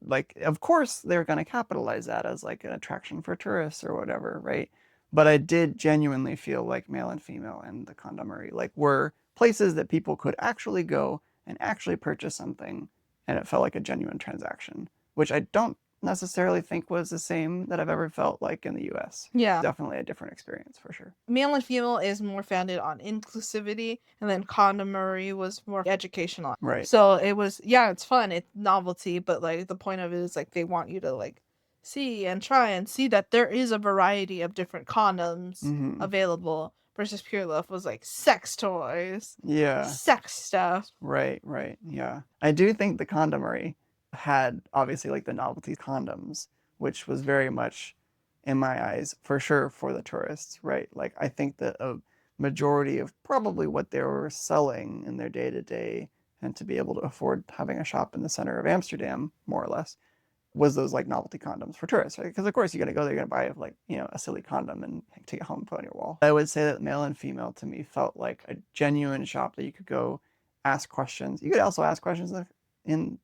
of course they're going to capitalize that as like an attraction for tourists or whatever, right? But I did genuinely feel like Male and Female and the Condomery like were places that people could actually go and actually purchase something, and it felt like a genuine transaction, which I don't necessarily think was the same that I've ever felt like in the US. Yeah. Definitely a different experience for sure. Male and female is more founded on inclusivity, and then condomery was more educational. Right. So it was, yeah, it's fun, it's novelty, but like the point of it is like they want you to like see and try and see that there is a variety of different condoms Mm-hmm. available. Versus Pure Love was like sex toys, Yeah. sex stuff. Right, right. Yeah. I do think the condomery had obviously like the novelty condoms, which was very much, in my eyes, for sure for the tourists, right? Like I think that a majority of probably what they were selling in their day to day and to be able to afford having a shop in the center of Amsterdam, more or less, was those like novelty condoms for tourists, right? Because of course you're gonna go there, you're gonna buy like a silly condom and take it home and put on your wall. I would say that Male and Female to me felt like a genuine shop that you could go ask questions. You could also ask questions in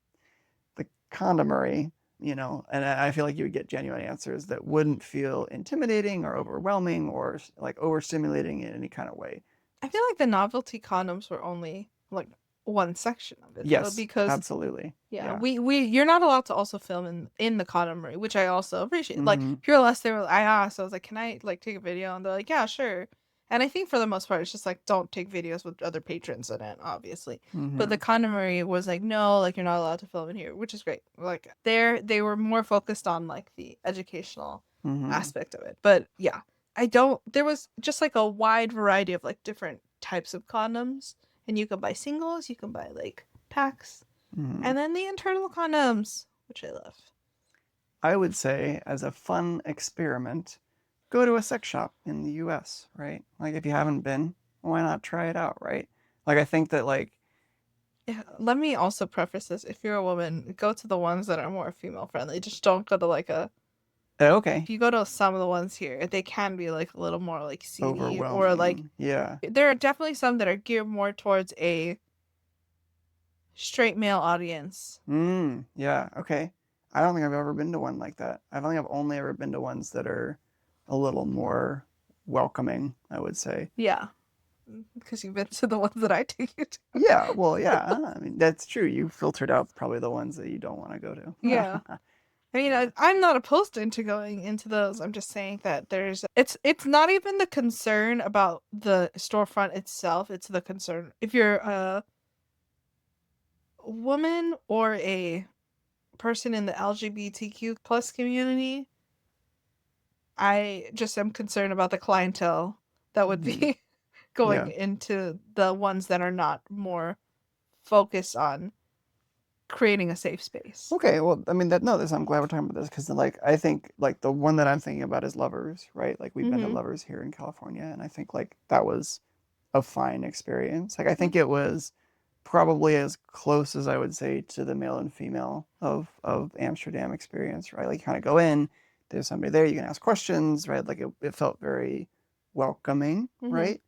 the condomery, and I feel like you would get genuine answers that wouldn't feel intimidating or overwhelming or like overstimulating in any kind of way. I feel like the novelty condoms were only like one section of it though, Yes, because absolutely. yeah, Yeah. we you're not allowed to also film in the condomery, which I also appreciate. Like Mm-hmm. Pure Less, I asked, I was like, can I like take a video? And they're like, yeah, sure. And I think for the most part, it's just like don't take videos with other patrons in it, obviously. But Mm-hmm. the condomery was like, no, like you're not allowed to film in here, which is great. Like they were more focused on like the educational Mm-hmm. aspect of it. But yeah, I don't. There was just like a wide variety of like different types of condoms, and you can buy singles, you can buy like packs, Mm-hmm. and then the internal condoms, which I love. I would say, as a fun experiment, go to a sex shop in the US, right? Like, if you haven't been, why not try it out, right? Like, I think that, like, Yeah, let me also preface this. If you're a woman, go to the ones that are more female friendly. Just don't go to like a. okay, If you go to some of the ones here, they can be like a little more like seedy or like overwhelming. Yeah. there are definitely some that are geared more towards a straight male audience. Yeah, okay. I don't think I've ever been to one like that. I've only ever been to ones that are a little more welcoming, I would say. Yeah, because you've been to the ones that I take you to. Yeah, well, yeah, I mean, that's true. You filtered out probably the ones that you don't want to go Yeah. to. I mean, I'm not opposed into going into those. I'm just saying that it's not even the concern about the storefront itself. It's the concern if you're a woman or a person in the LGBTQ plus community. I just am concerned about the clientele that would Mhm. be going Yeah. into the ones that are not more focused on creating a safe space. Okay, well, I mean that no, this I'm glad we're talking about this because like I think like the one that I'm thinking about is Lovers, right? Like we've been to Mm-hmm. Lovers here in California, and I think like that was a fine experience. Like I think it was probably as close as I would say to the Male and Female of Amsterdam experience, right? Like you kind of go in, there's somebody there, you can ask questions, right? Like it felt very welcoming, Mm-hmm. right?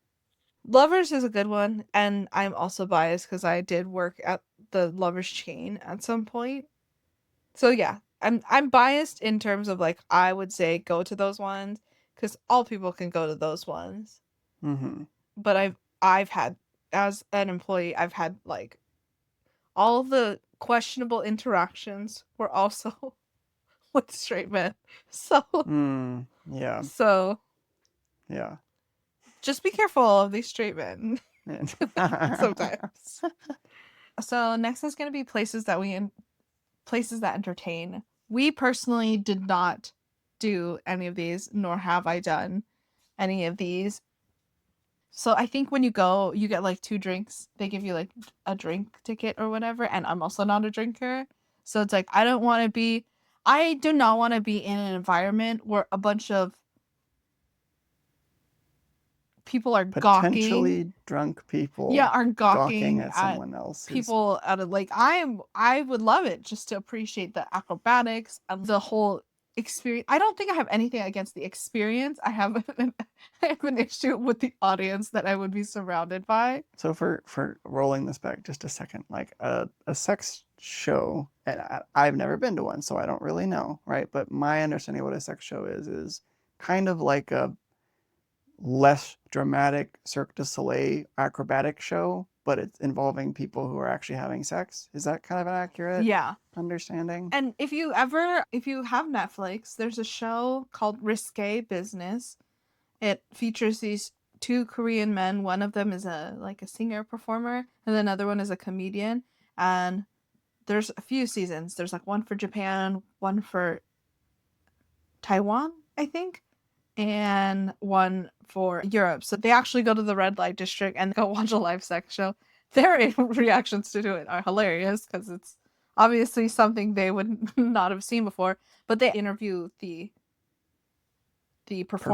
Lovers is a good one, and I'm also biased because I did work at the Lovers chain at some point. So yeah, I'm biased in terms of like I would say go to those ones because all people can go to those ones. Mm-hmm. But I've had as an employee, I've had like all the questionable interactions were also with straight men. So, Yeah. so Yeah. just be careful of these straight men Yeah. sometimes. So next is going to be places that entertain. We personally did not do any of these, nor have I done any of these. So I think when you go, you get like 2 drinks. They give you like a drink ticket or whatever, and I'm also not a drinker. So it's like I do not want to be in an environment where a bunch of people are gawking. Potentially drunk Yeah, people are gawking gawking at at someone else's people out of like I would love it just to appreciate the acrobatics and the whole experience. I don't think I have anything against the experience. I have an issue with the audience that I would be surrounded by. So for rolling this back just a second, like a sex show, and I've never been to one, so I don't really know, right? But my understanding of what a sex show is kind of like a less dramatic Cirque du Soleil acrobatic show, but it's involving people who are actually having sex. Is that kind of an accurate Yeah. understanding? And if you have Netflix, there's a show called Risque Business. It features these 2 Korean men. One of them is a singer performer, and another one is a comedian. And there's a few seasons. There's like one for Japan, one for Taiwan, I think, and one for Europe. So they actually go to the red light district and go watch a live sex show. Their reactions to it are hilarious because it's obviously something they would not have seen before. But they interview the performers,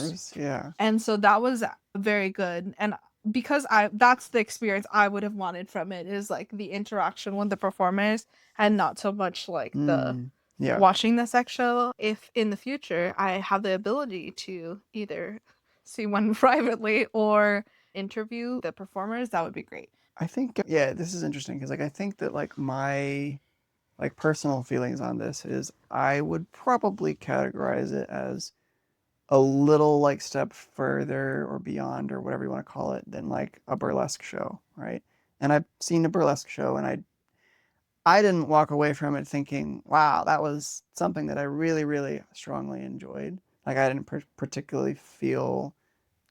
Performers, yeah. and so that was very good. And because I that's the experience I would have wanted from it, is like the interaction with the performers and not so much like the Yeah. watching the sex show. If in the future I have the ability to either see one privately or interview the performers, that would be great. I think yeah, this is interesting because like I think that like my like personal feelings on this is I would probably categorize it as a little like step further or beyond or whatever you want to call it than like a burlesque show, right? And I've seen a burlesque show and I didn't walk away from it thinking, wow, that was something that I really, really strongly enjoyed. Like I didn't particularly feel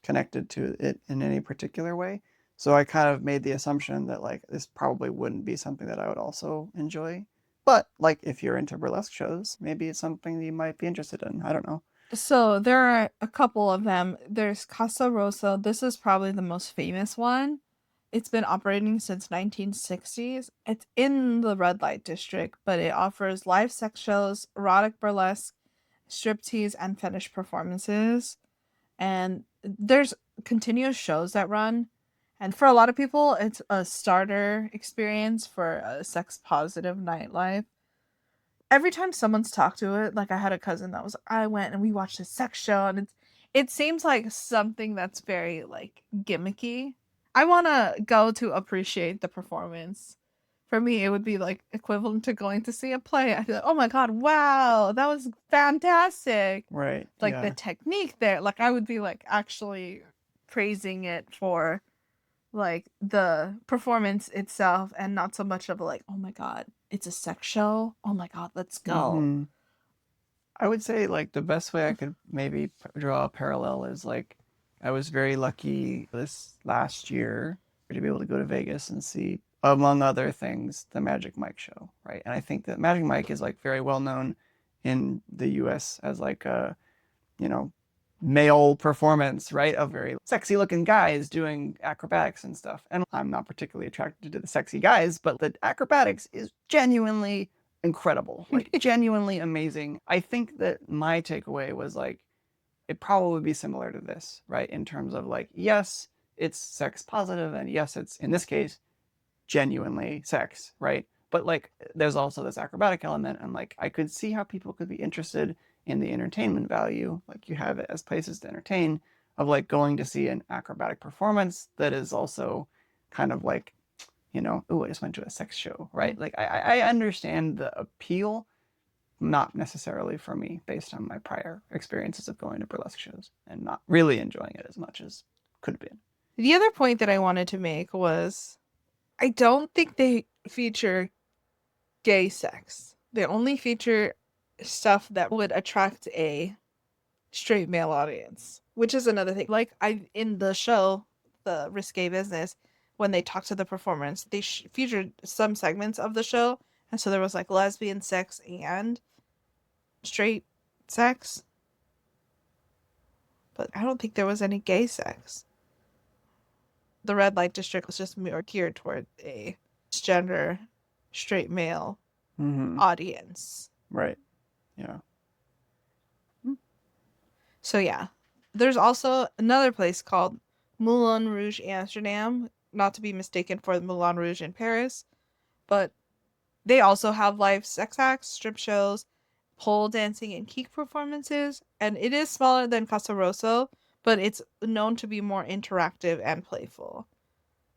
connected to it in any particular way. So I kind of made the assumption that like this probably wouldn't be something that I would also enjoy. But like if you're into burlesque shows, maybe it's something that you might be interested in. I don't know. So there are a couple of them. There's Casa Rosa. This is probably the most famous one. It's been operating since 1960s. It's in the red light district, but it offers live sex shows, erotic burlesque, striptease, and fetish performances. And there's continuous shows that run. And for a lot of people, it's a starter experience for a sex positive nightlife. Every time someone's talked to it, like I had a cousin that was, I went and we watched a sex show, and it seems like something that's very like gimmicky. I want to go to appreciate the performance. For me, it would be like equivalent to going to see a play. I feel like, oh my god, wow, that was fantastic. Right. Like the Yeah. technique there, like I would be like actually praising it for like the performance itself, and not so much of like, oh my god, it's a sex show, oh my god, let's go. Hmm. I would say like the best way I could maybe draw a parallel is like I was very lucky this last year to be able to go to Vegas and see, among other things, the Magic Mike show, right? And I think that Magic Mike is like very well known in the US as like a, you know, male performance, right? Of very sexy looking guys doing acrobatics and stuff. And I'm not particularly attracted to the sexy guys, but the acrobatics is genuinely incredible, like genuinely amazing. I think that my takeaway was like, it probably would be similar to this, right? In terms of like, yes, it's sex positive, and yes, it's in this case genuinely sex, right? But like there's also this acrobatic element, and like I could see how people could be interested in the entertainment value, like you have it as places to entertain, of like going to see an acrobatic performance that is also kind of like, oh, I just went to a sex show, right? Like I understand the appeal, not necessarily for me based on my prior experiences of going to burlesque shows and not really enjoying it as much as could have been. The other point that I wanted to make was I don't think they feature gay sex. They only feature stuff that would attract a straight male audience, which is another thing. Like I in the show, the Risque Business, when they talked to the performers, they featured some segments of the show, and so there was like lesbian sex and straight sex, but I don't think there was any gay sex. The red light district was just more geared toward a gender straight male Mm-hmm. audience. Right. Yeah. So yeah. There's also another place called Moulin Rouge Amsterdam, not to be mistaken for the Moulin Rouge in Paris, but they also have live sex acts, strip shows, pole dancing, and geek performances, and it is smaller than Casa Rosso, but it's known to be more interactive and playful.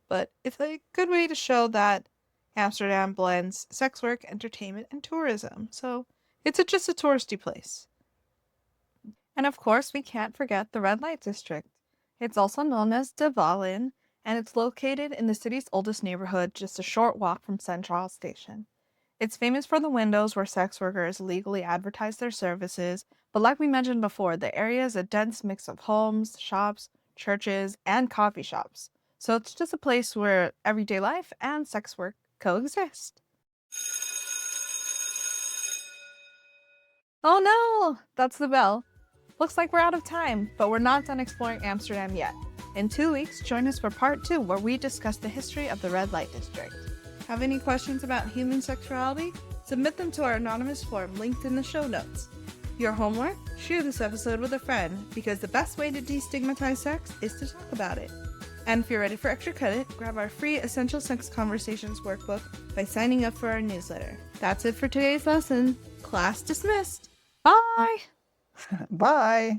But it's a good way to show that Amsterdam blends sex work, entertainment, and tourism. So it's just a touristy place. And of course, we can't forget the red light district. It's also known as De Wallen, and it's located in the city's oldest neighborhood, just a short walk from Central Station. It's famous for the windows where sex workers legally advertise their services, but like we mentioned before, the area is a dense mix of homes, shops, churches, and coffee shops. So it's just a place where everyday life and sex work coexist. Oh no! That's the bell. Looks like we're out of time, but we're not done exploring Amsterdam yet. In 2 weeks, join us for part 2 where we discuss the history of the red light district. Have any questions about human sexuality? Submit them to our anonymous form linked in the show notes. Your homework? Share this episode with a friend, because the best way to destigmatize sex is to talk about it. And if you're ready for extra credit, grab our free Essential Sex Conversations workbook by signing up for our newsletter. That's it for today's lesson. Class dismissed. Bye! Bye.